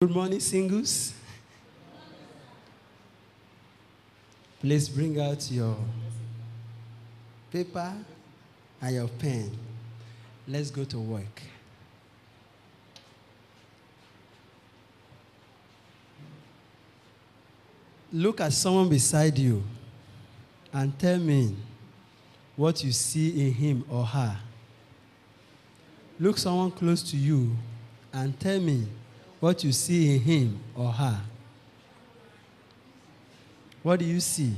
Good morning, singles. Please bring out your paper and your pen. Let's go to work. Look at someone beside you and tell me what you see in him or her. Look someone close to you and tell me what you see in him or her. What do you see?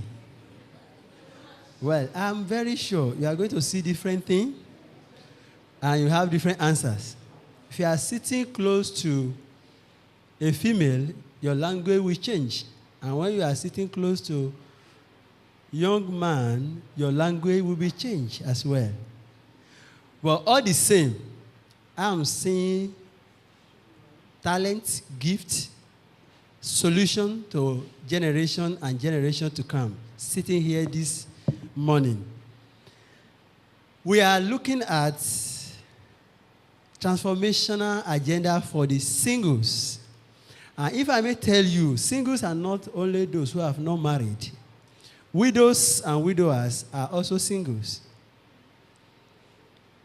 Well, I'm very sure you are going to see different things and you have different answers. If you are sitting close to a female, your language will change. And when you are sitting close to a young man, your language will be changed as well. But all the same, I'm seeing talent, gift, solution to generation and generation to come, sitting here this morning. We are looking at transformational agenda for the singles. And if I may tell you, singles are not only those who have not married. Widows and widowers are also singles.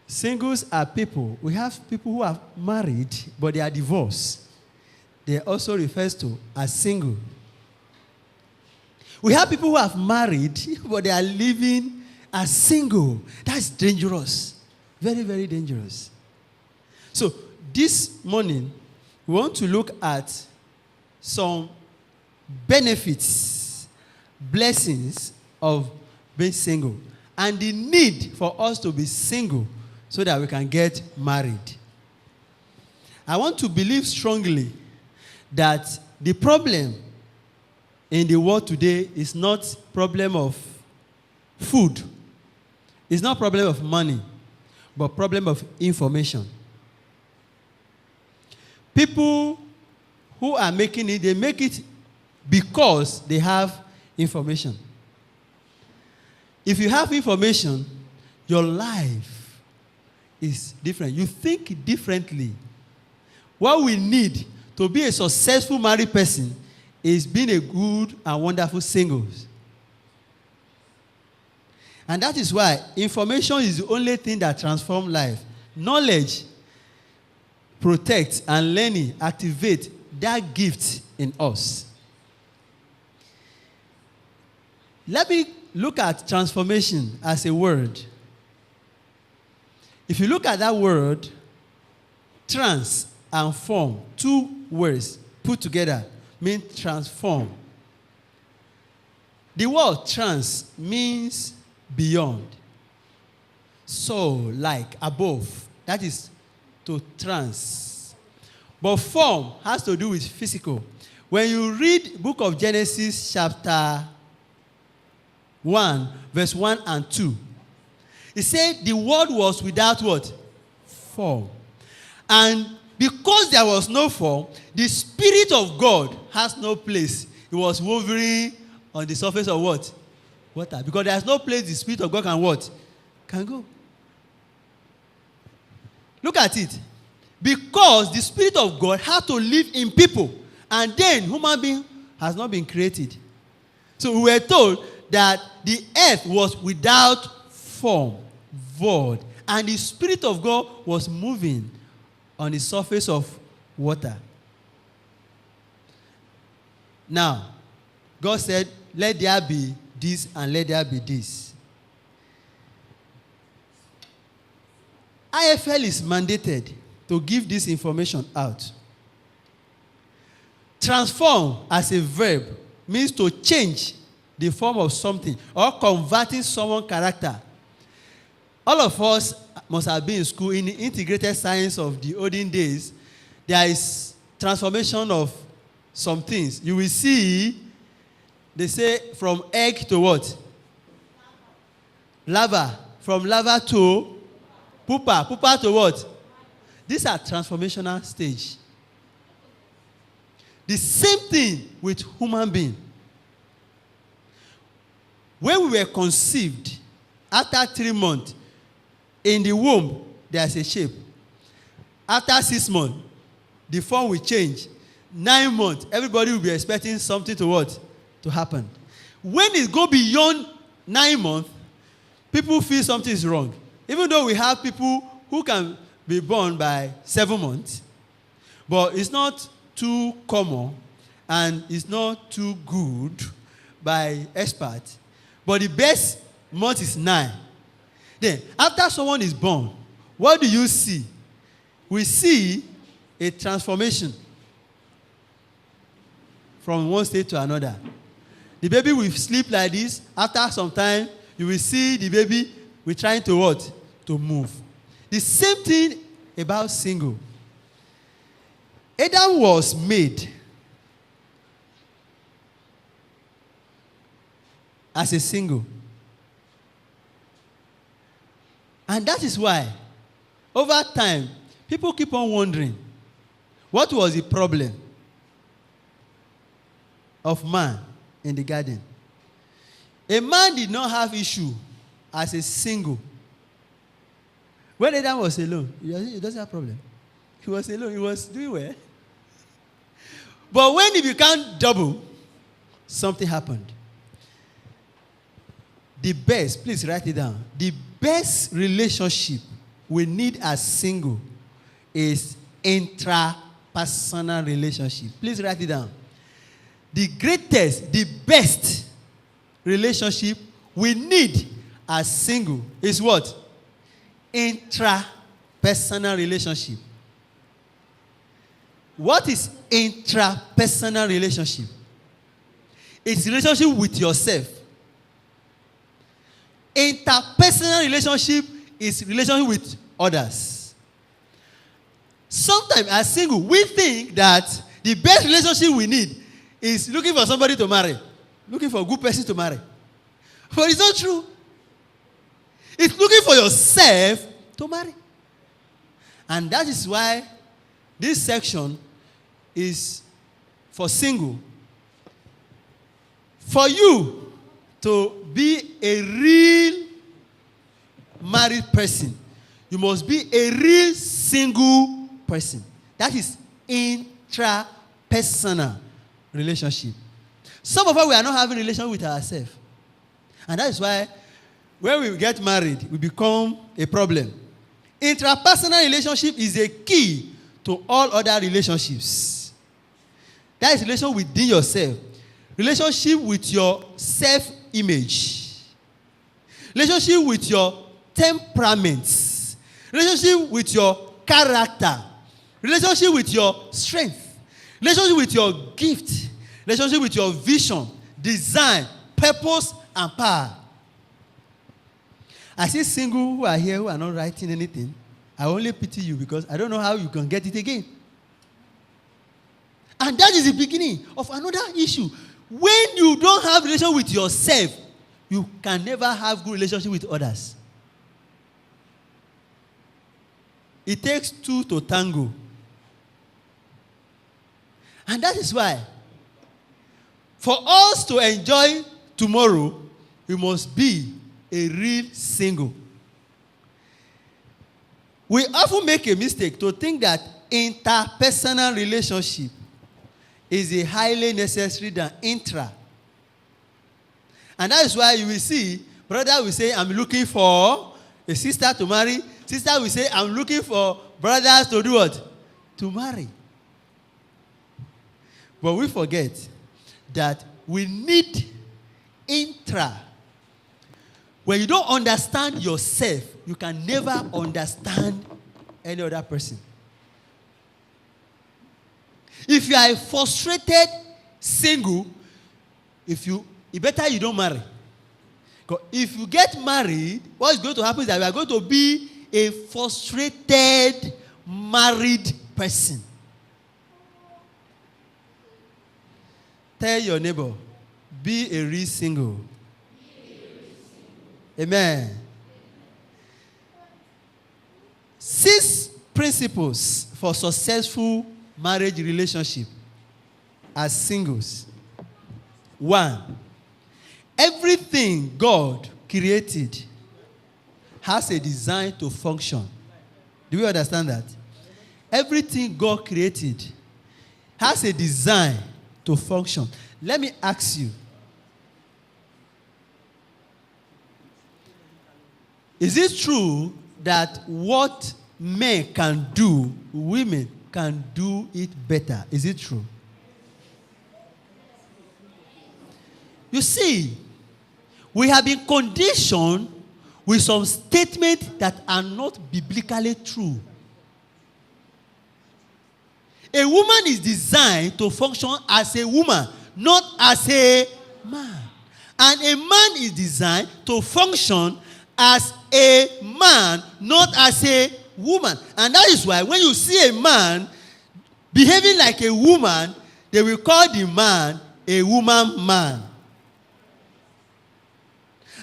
Singles are people. We have people who are married, but they are divorced. They are also referred to as single. We have people who have married, but they are living as single. That's dangerous. Very, very dangerous. So this morning, we want to look at some benefits, blessings of being single, and the need for us to be single so that we can get married. I want to believe strongly that the problem in the world today is not problem of food. It's not problem of money, but problem of information. People who are making it, they make it because they have information. If you have information, your life is different. You think differently. What we need to be a successful married person is being a good and wonderful single. And that is why information is the only thing that transforms life. Knowledge protects and learning activate that gift in us. Let me look at transformation as a word. If you look at that word, trans and form, two words put together mean transform. The word trans means beyond. So, like, above. That is to trans. But form has to do with physical. When you read book of Genesis chapter 1, verse 1 and 2, it said the word was without what? Form. And because there was no form, the Spirit of God has no place. It was hovering on the surface of what? Water. Because there is no place the Spirit of God can what? Can go. Look at it. Because the Spirit of God had to live in people. And then human being has not been created. So we were told that the earth was without form, void. And the Spirit of God was moving on the surface of water. Now, God said, let there be this and let there be this. IFL is mandated to give this information out. Transform as a verb means to change the form of something or converting someone's character. All of us must have been in school in the integrated science of the olden days. There is transformation of some things. You will see, they say from egg to what? Lava. From lava to pupa. Pupa to what? These are transformational stage. The same thing with human being. When we were conceived, after 3 months, in the womb, there's a shape. After 6 months, the form will change. 9 months, everybody will be expecting something to what? To happen. When it go beyond 9 months, people feel something is wrong. Even though we have people who can be born by 7 months, but it's not too common and it's not too good by experts. But the best month is 9. Then, after someone is born, what do you see? We see a transformation from one state to another. The baby will sleep like this. After some time, you will see the baby will trying to what? To move. The same thing about single. Adam was made as a single. And that is why, over time, people keep on wondering, what was the problem of man in the garden? A man did not have issue as a single. When Adam was alone, he doesn't have problem. He was alone. He was doing well. But when he became double, something happened. The best, please write it down. The best relationship we need as single is intra-personal relationship. Please write it down. The greatest, the best relationship we need as single is what? Intra-personal relationship. What is intra-personal relationship? It's relationship with yourself. Interpersonal relationship is relationship with others. Sometimes as single, we think that the best relationship we need is looking for somebody to marry. Looking for a good person to marry. But it's not true. It's looking for yourself to marry. And that is why this section is for single. For you to be a real married person, you must be a real single person. That is intra-personal relationship. Some of us, we are not having a relationship with ourselves. And that is why when we get married, we become a problem. Intrapersonal relationship is a key to all other relationships. That is relationship within yourself. Relationship with your self-image. Relationship with your temperaments. Relationship with your character. Relationship with your strength. Relationship with your gift. Relationship with your vision, design, purpose, and power. I see single who are here who are not writing anything. I only pity you because I don't know how you can get it again. And that is the beginning of another issue. When you don't have relationship with yourself, you can never have good relationship with others. It takes two to tango. And that is why, for us to enjoy tomorrow, we must be a real single. We often make a mistake to think that interpersonal relationship is a highly necessary than intra. And that is why you will see, brother will say, I'm looking for a sister to marry. Sister will say, I'm looking for brothers to do what? To marry. But we forget that we need intra. When you don't understand yourself, you can never understand any other person. If you are a frustrated single, it better you don't marry. Because if you get married, what is going to happen is that you are going to be a frustrated married person. Tell your neighbor, be a real single. Amen. 6 principles for successful marriage relationship as singles. 1, everything God created has a design to function. Do you understand that? Everything God created has a design to function. Let me ask you. Is it true that what men can do, women can do it better? Is it true? You see, we have been conditioned with some statements that are not biblically true. A woman is designed to function as a woman, not as a man. And a man is designed to function as a man, not as a woman. And that is why when you see a man behaving like a woman, they will call the man a woman man.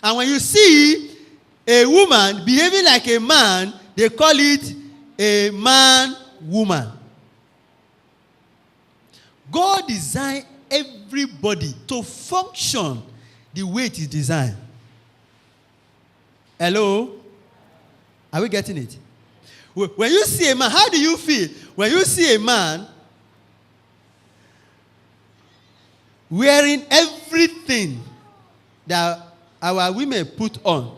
And when you see a woman behaving like a man, they call it a man woman. God designed everybody to function the way it is designed. Hello? Are we getting it? When you see a man, how do you feel? When you see a man wearing everything that our women put on,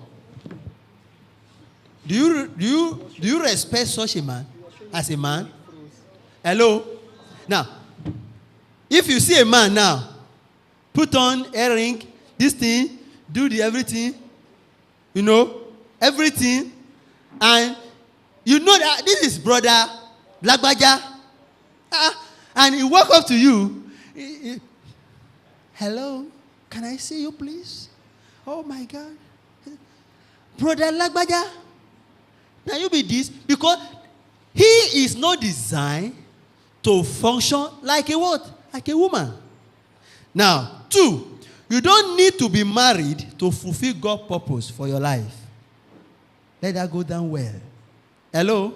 do you respect such a man as a man? Hello? Now, if you see a man now, put on earring, this thing, do the everything, everything, and you know that this is brother Lagbaja, and he walk up to you, hello, can I see you please? Oh my God. Brother Lagbaja, now you be this, because he is not designed to function like a what? Like a woman. Now, 2, you don't need to be married to fulfill God's purpose for your life. Let that go down well. Hello?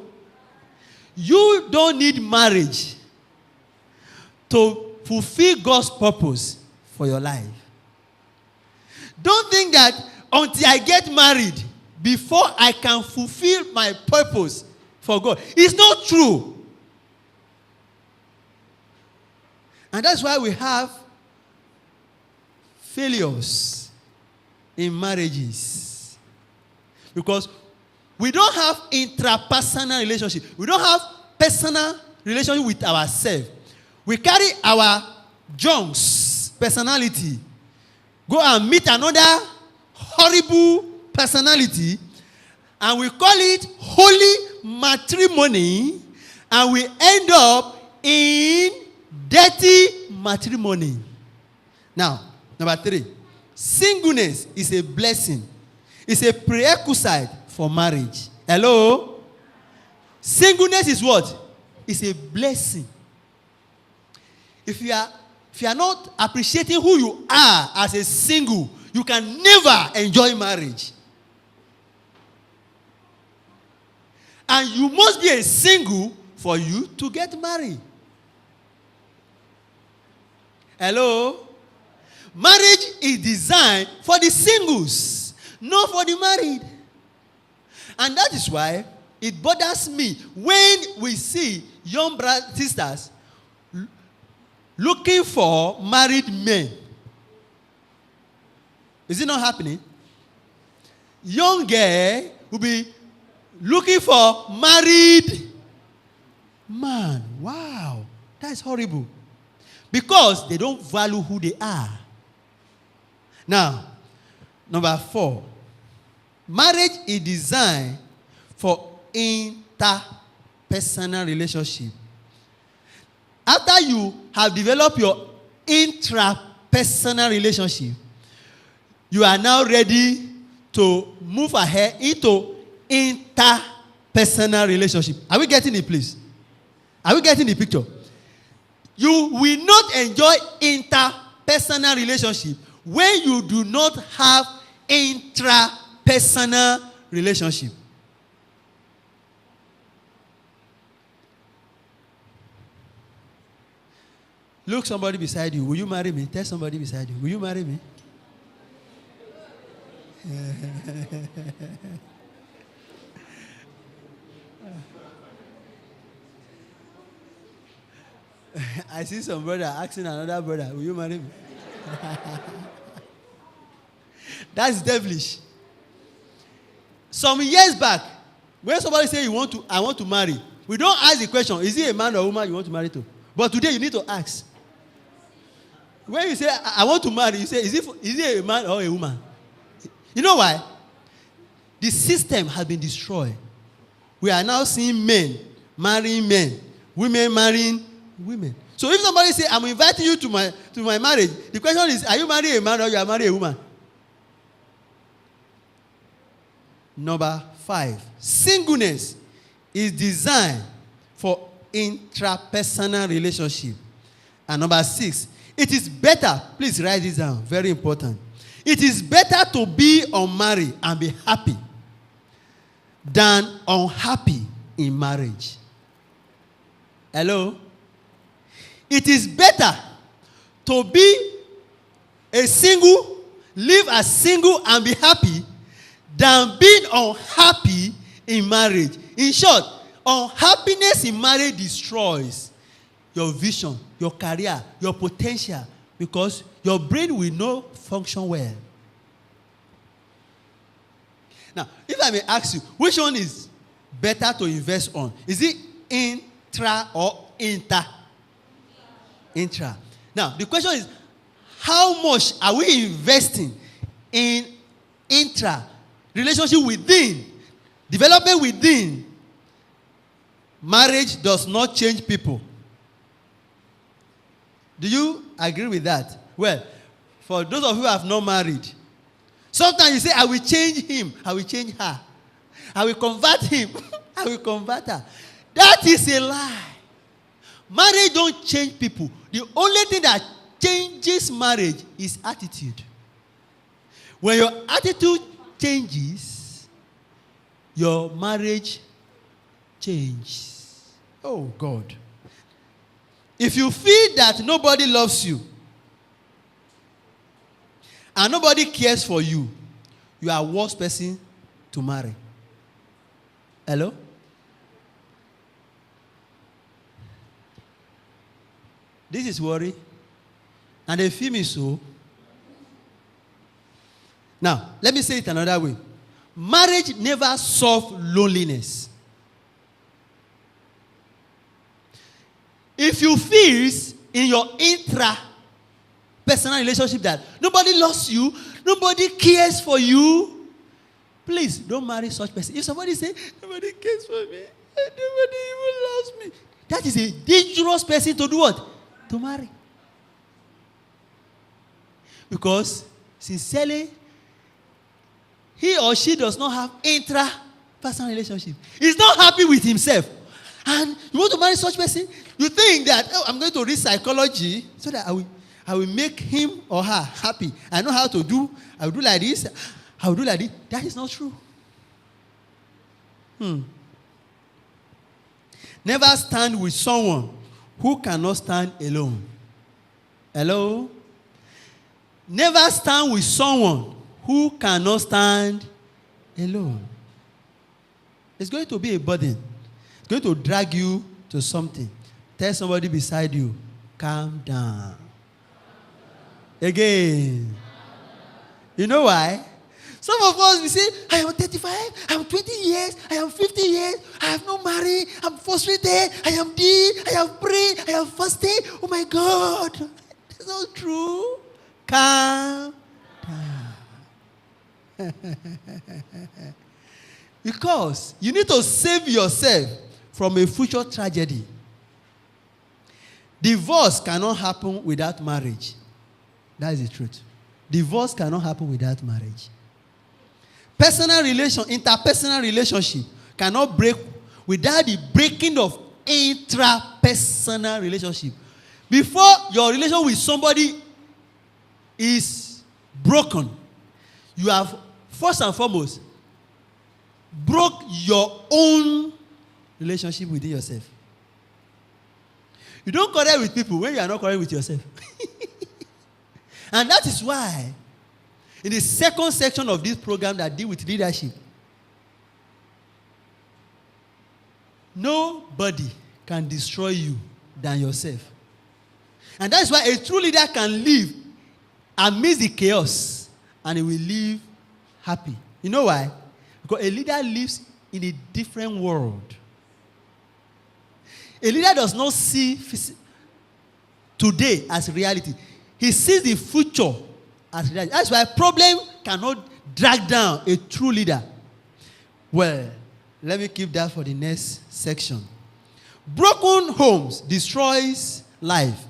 You don't need marriage to fulfill God's purpose for your life. Don't think that until I get married, before I can fulfill my purpose for God. It's not true. And that's why we have failures in marriages. Because we don't have intra-personal relationship. We don't have personal relationship with ourselves. We carry our junks, personality, go and meet another horrible personality, and we call it holy matrimony, and we end up in dirty matrimony. Now, number 3, singleness is a blessing. It's a prerequisite for marriage. Hello? Singleness is what? It's a blessing. If you are not appreciating who you are as a single, you can never enjoy marriage. And you must be a single for you to get married. Hello? Marriage is designed for the singles, not for the married. And that is why it bothers me when we see young sisters looking for married men. Is it not happening? Young girl will be looking for married man. Wow, that's horrible. Because they don't value who they are. Now, number 4. Marriage is designed for interpersonal relationship. After you have developed your intrapersonal relationship, you are now ready to move ahead into interpersonal relationship. Are we getting it, please? Are we getting the picture? You will not enjoy interpersonal relationship when you do not have intrapersonal relationship. Look somebody beside you. Will you marry me? Tell somebody beside you. Will you marry me? I see some brother asking another brother, will you marry me? That's devilish. Some years back, when somebody say I want to marry, we don't ask the question, is he a man or woman you want to marry to? But today you need to ask. When you say I want to marry, you say, is he a man or a woman? You know why? The system has been destroyed. We are now seeing men marrying men, women marrying women. So if somebody say, I'm inviting you to my marriage, the question is, are you marrying a man or you are marrying a woman? Number 5, singleness is designed for intrapersonal relationship. And number 6, it is better, please write this down, very important. It is better to be unmarried and be happy than unhappy in marriage. Hello? It is better to be a single, live as single and be happy than being unhappy in marriage. In short, unhappiness in marriage destroys your vision, your career, your potential, because your brain will not function well. Now, if I may ask you, which one is better to invest on? Is it intra or inter? Intra. Now, the question is, how much are we investing in intra? Relationship within, development within. Marriage does not change people. Do you agree with that? Well, for those of you who have not married, sometimes you say, I will change him, I will change her. I will convert him, I will convert her. That is a lie. Marriage don't change people. The only thing that changes marriage is attitude. When your attitude changes, your marriage changes. Oh God. If you feel that nobody loves you and nobody cares for you, you are the worst person to marry. Hello? This is worry. And they feel me so. Now, let me say it another way. Marriage never solves loneliness. If you feel in your intra-personal relationship that nobody loves you, nobody cares for you, please don't marry such person. If somebody says, nobody cares for me, nobody even loves me, that is a dangerous person to do what? To marry. Because, sincerely, he or she does not have intra-personal relationship. He's not happy with himself. And you want to marry such person? You think that, I'm going to read psychology so that I will make him or her happy. I know how to do. I will do like this. I will do like this. That is not true. Never stand with someone who cannot stand alone. Hello? Never stand with someone who cannot stand alone. It's going to be a burden. It's going to drag you to something. Tell somebody beside you, calm down. Again. You know why? Some of us, we say, I am 35, I am 20 years, I am 50 years, I have not married, I'm frustrated, I am this, I have prayed, I have fasted. Oh my God. It's not true. Calm down. Because you need to save yourself from a future tragedy. Divorce cannot happen without marriage. That is the truth. Divorce cannot happen without marriage. Interpersonal relationship cannot break without the breaking of intrapersonal relationship. Before your relation with somebody is broken, you have first and foremost broke your own relationship within yourself. You don't connect with people when you are not connected with yourself. And that is why, in the second section of this program that deals with leadership, nobody can destroy you than yourself. And that's why a true leader can live amidst the chaos and he will live happy. You know why? Because a leader lives in a different world. A leader does not see today as reality. He sees the future as reality. That's why problem cannot drag down a true leader. Well, let me keep that for the next section. Broken homes destroys life.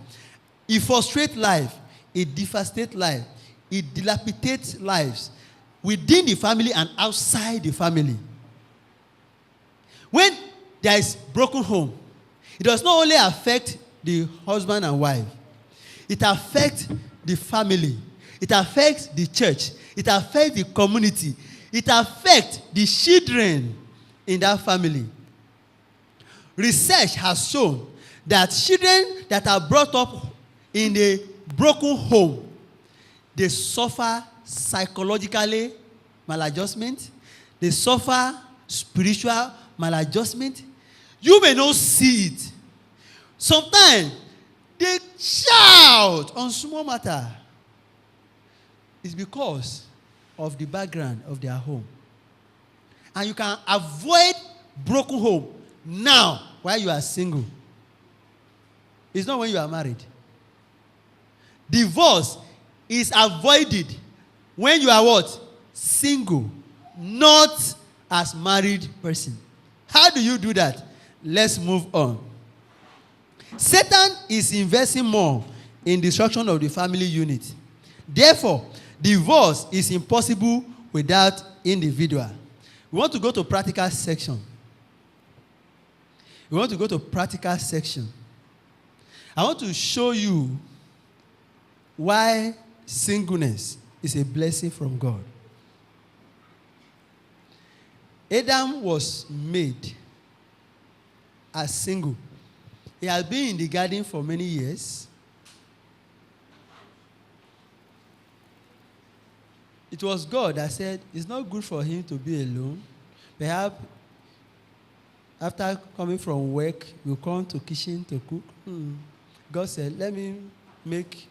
It frustrates life. It devastates life. It dilapidates lives within the family and outside the family. When there is broken home, it does not only affect the husband and wife. It affects the family. It affects the church. It affects the community. It affects the children in that family. Research has shown that children that are brought up in a broken home, they suffer psychologically maladjustment. They suffer spiritual maladjustment. You may not see it. Sometimes they shout on small matter. It's because of the background of their home. And you can avoid broken home now while you are single. It's not when you are married. Divorce is avoided when you are what? Single, not as married person. How do you do that? Let's move on. Satan is investing more in destruction of the family unit. Therefore, divorce is impossible without individual. We want to go to practical section. I want to show you why singleness is a blessing from God. Adam was made as single. He has been in the garden for many years. It was God that said it's not good for him to be alone. Perhaps after coming from work, you come to kitchen to cook. God said, let me make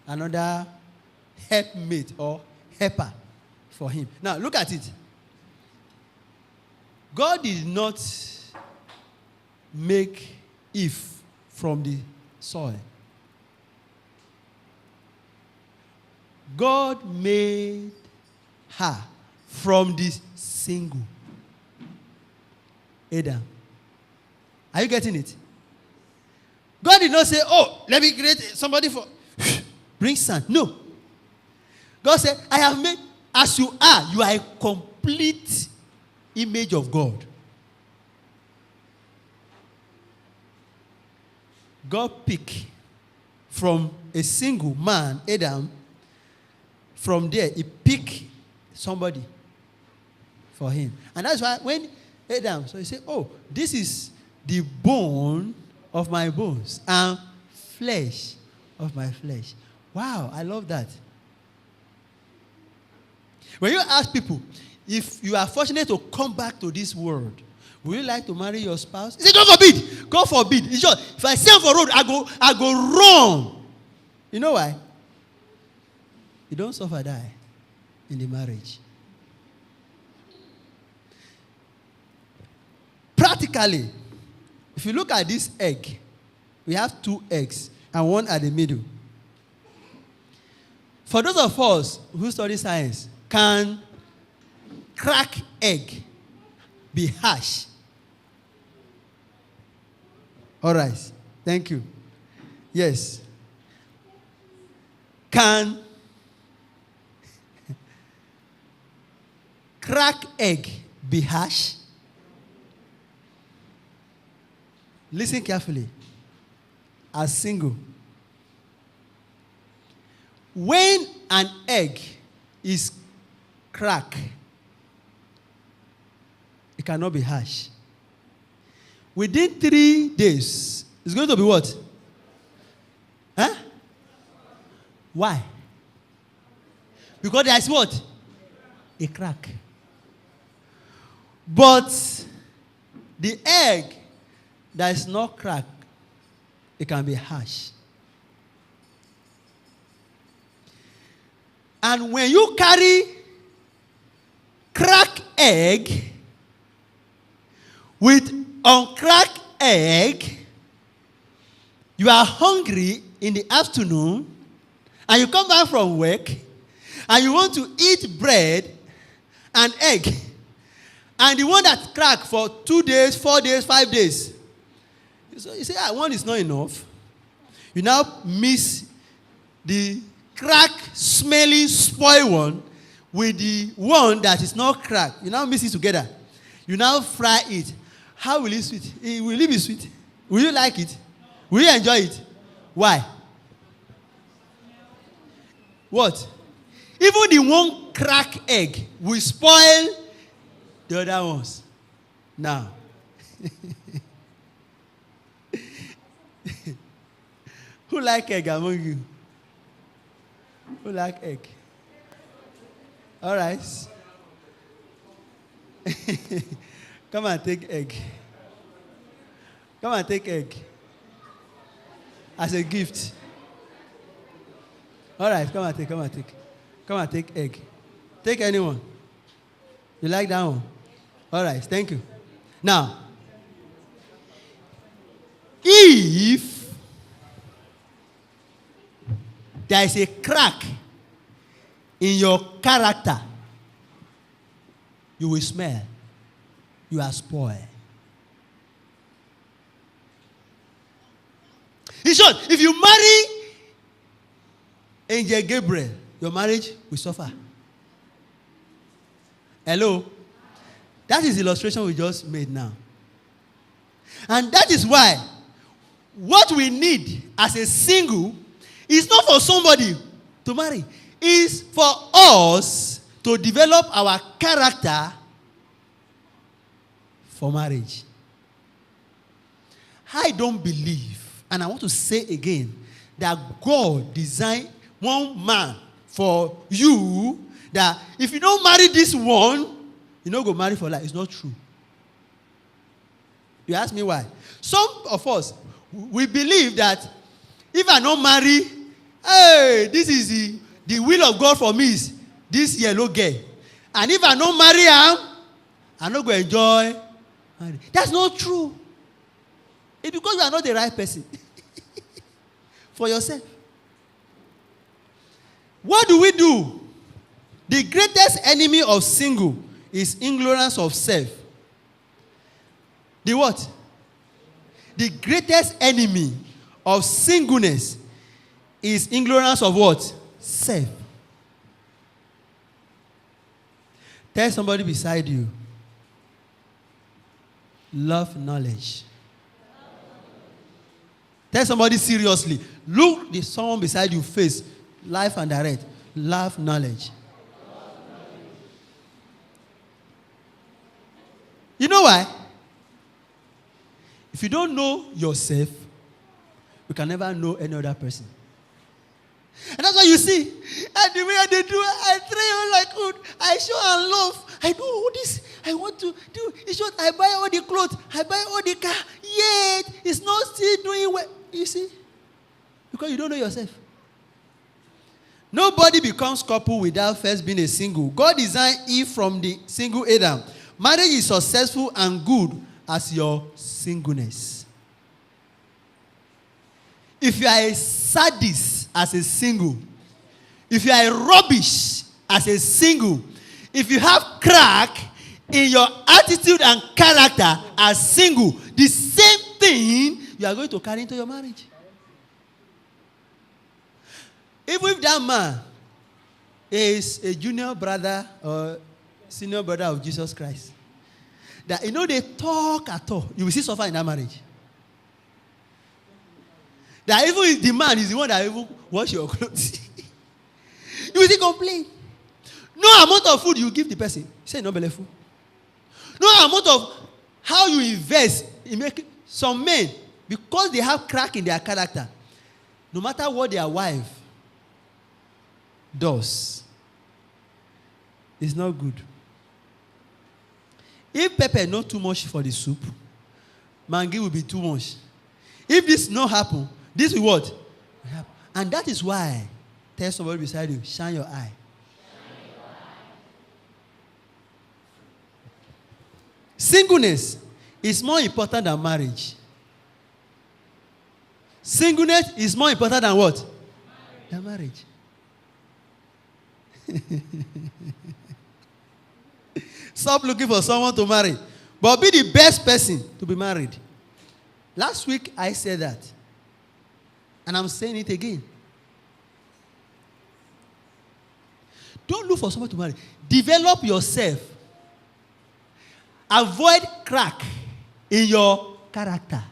another helpmate or helper for him. Now, look at it. God did not make Eve from the soil. God made her from the single Adam. Are you getting it? God did not say, oh, let me create somebody for bring sand. No. God said, I have made as you are a complete image of God. God picked from a single man, Adam. From there, he picked somebody for him. And that's why when Adam, so he said, oh, this is the bone of my bones and flesh of my flesh. Wow, I love that. When you ask people, if you are fortunate to come back to this world, would you like to marry your spouse? He said, God forbid. God forbid. In short, if I stand for road, I go wrong. You know why? You don't suffer die in the marriage. Practically, if you look at this egg, we have 2 eggs and one at the middle. For those of us who study science, can crack egg be harsh? All right. Thank you. Yes. Can crack egg be harsh? Listen carefully. As single. When an egg is cracked, it cannot be harsh. Within 3 days, it's going to be what? Huh? Why? Because there's what? A crack. But the egg that is not cracked, it can be harsh. And when you carry cracked egg with uncracked egg, you are hungry in the afternoon, and you come back from work, and you want to eat bread and egg, and the one that cracked for 2 days, 4 days, 5 days. So you say, one is not enough. You now mix the cracked, smelly, spoiled one with the one that is not cracked. You now mix it together. You now fry it. How will it sweet? Will it be sweet? Will you like it? Will you enjoy it? Why? What? Even the one cracked egg will spoil the other ones. Now. Who like egg among you? Who like egg? All right. Come and take egg. Come and take egg. As a gift. All right, come and take. Come and take egg. Take anyone. You like that one? All right, thank you. Now, if there is a crack in your character, you will smell. You are spoiled. In short, if you marry Angel Gabriel, your marriage will suffer. Hello? That is the illustration we just made now. And that is why what we need as a single is not for somebody to marry. It's for us to develop our character for marriage. I don't believe, and I want to say again, that God designed one man for you, that if you don't marry this one, you don't go marry for life. It's not true. You ask me why? Some of us, we believe that if I don't marry, hey, this is the will of God for me is this yellow girl. And if I don't marry her, I'm not going to enjoy. That's not true. It's because you are not the right person. For yourself. What do we do? The greatest enemy of single is ignorance of self. The what? The greatest enemy of singleness is ignorance of what? Self. Tell somebody beside you, love knowledge. Tell somebody seriously, look the someone beside you face, life and direct, love knowledge. You know why? If you don't know yourself, you can never know any other person. And that's why you see, and the way they do, I try like good, I show and love, I do all this, I want to do, it's just I buy all the clothes, I buy all the car, yet it's not still doing well. You see? Because you don't know yourself. Nobody becomes couple without first being a single. God designed Eve from the single Adam. Marriage is successful and good as your singleness. If you are a sadist as a single, if you are a rubbish as a single, if you have crack in your attitude and character as single, the same thing you are going to carry into your marriage. Even if that man is a junior brother or senior brother of Jesus Christ, that they talk at all, you will see suffer in that marriage. That even if the man is the one that even wash your clothes, you will still complain. No amount of food you give the person, say no belly food. No amount of how you invest in making some men, because they have crack in their character, no matter what their wife does, it's not good. If pepper not too much for the soup, mangi will be too much. If this not happen, this will what? And that is why, tell somebody beside you, shine your eye. Singleness is more important than marriage. Singleness is more important than what? Than marriage. Stop looking for someone to marry, but be the best person to be married. Last week I said that, and I'm saying it again. Don't look for someone to marry. Develop yourself. Avoid crack in your character.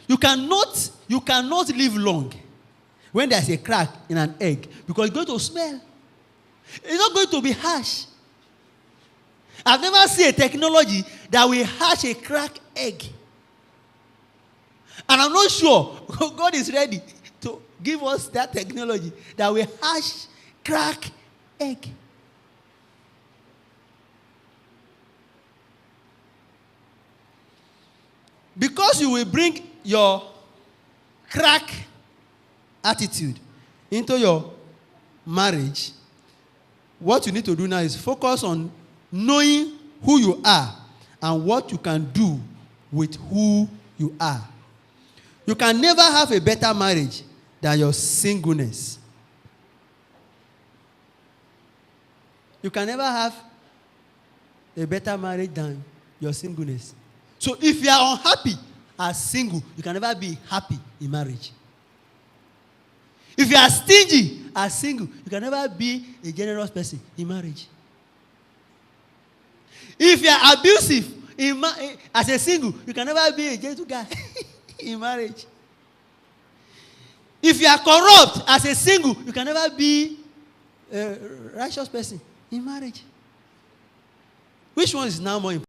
You cannot live long when there's a crack in an egg, because it's going to smell. It's not going to be harsh. I've never seen a technology that will hatch a cracked egg. And I'm not sure God is ready to give us that technology that will hatch crack egg. Because you will bring your crack attitude into your marriage, what you need to do now is focus on knowing who you are and what you can do with who you are. You can never have a better marriage than your singleness. You can never have a better marriage than your singleness. So if you are unhappy as single, you can never be happy in marriage. If you are stingy as single, you can never be a generous person in marriage. If you are abusive as a single, you can never be a gentle guy in marriage. If you are corrupt as a single, you can never be a righteous person in marriage. Which one is now more important?